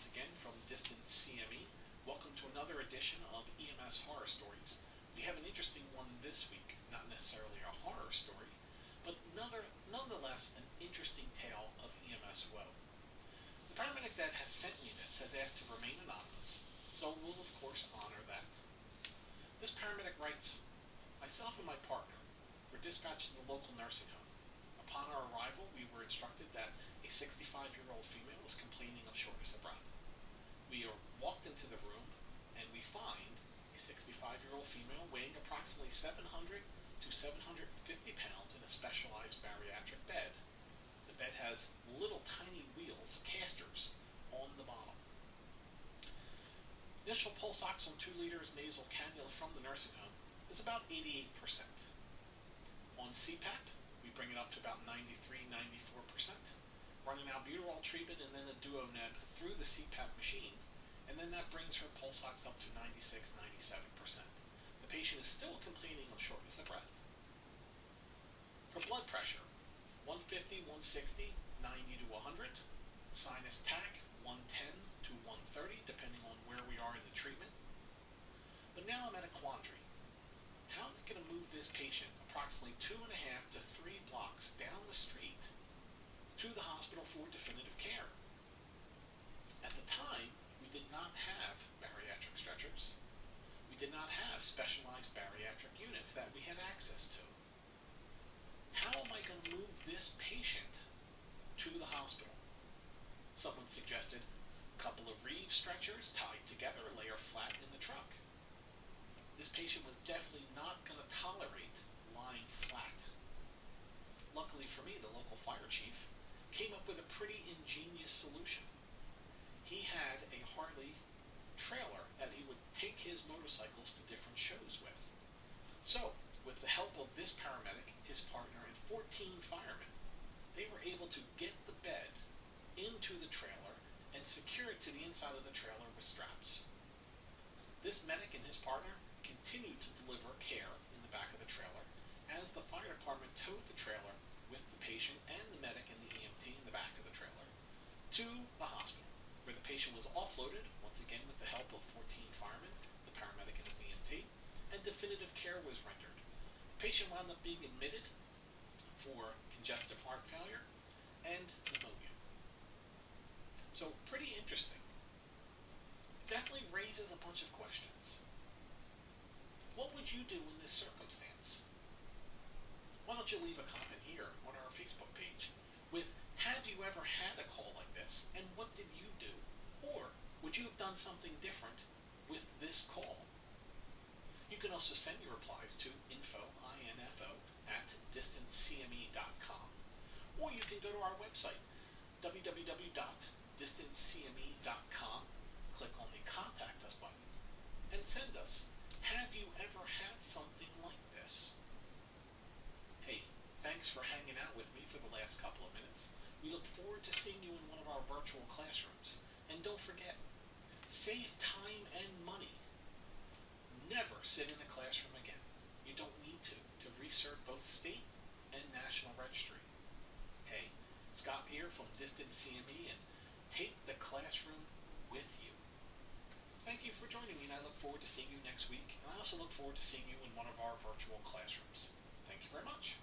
once again from distant CME. Welcome to another edition of EMS Horror Stories. We have an interesting one this week, not necessarily a horror story, but nonetheless an interesting tale of EMS woe. The paramedic that has sent me this has asked to remain anonymous, so we'll of course honor that. This paramedic writes, "Myself and my partner were dispatched to the local nursing home. Upon our arrival, we were instructed that a 65-year-old female was complaining of shortness of breath. We walked into the room and we find a 65-year-old female weighing approximately 700 to 750 pounds in a specialized bariatric bed. The bed has little tiny wheels, casters, on the bottom. Initial pulse ox on 2 liters nasal cannula from the nursing home is about 88%. On CPAP, we bring it up to about 93-94%. Running albuterol treatment and then a duo-neb through the CPAP machine, and then that brings her pulse ox up to 96-97%. The patient is still complaining of shortness of breath. Her blood pressure, 150-160, 90 to 100. Sinus tach, 110 to 130, depending on where we are in the treatment. But now I'm at a quandary. How am I going to move this patient approximately 2.5 to 3 blocks down the street to the hospital for definitive care? At the time, we did not have bariatric stretchers. We did not have specialized bariatric units that we had access to. How am I going to move this patient to the hospital? Someone suggested a couple of Reeve stretchers tied together, lay her flat in the truck. This patient was definitely not going to tolerate lying flat. Luckily for me, the local fire chief came up with a pretty ingenious solution. He had a Harley trailer that he would take his motorcycles to different shows with. So, with the help of this paramedic, his partner, and 14 firemen, they were able to get the bed into the trailer and secure it to the inside of the trailer with straps. This medic and his partner continued to deliver care in the back of the trailer as the fire department towed the trailer with the patient and the medic and the EMT in the back of the trailer to the hospital, where the patient was offloaded, once again with the help of 14 firemen, the paramedic and his EMT, and definitive care was rendered. The patient wound up being admitted for congestive heart failure and pneumonia. So pretty interesting. Definitely raises a bunch of questions. What would you do in this circumstance? Why don't you leave a comment here on our Facebook page with, have you ever had a call like this and what did you do? Or would you have done something different with this call? You can also send your replies to info at distancecme.com, or you can go to our website www.distancecme.com, click on the Contact Us button, and send us, have you ever had something like this? Hey, thanks for hanging out with me for the last couple of minutes. We look forward to seeing you in one of our virtual classrooms. And don't forget, save time and money. Never sit in a classroom again. You don't need to research both state and national registry. Hey, Scott here from Distant CME, and take the classroom with you. Thank you for joining me, and I look forward to seeing you next week. And I also look forward to seeing you in one of our virtual classrooms. Thank you very much.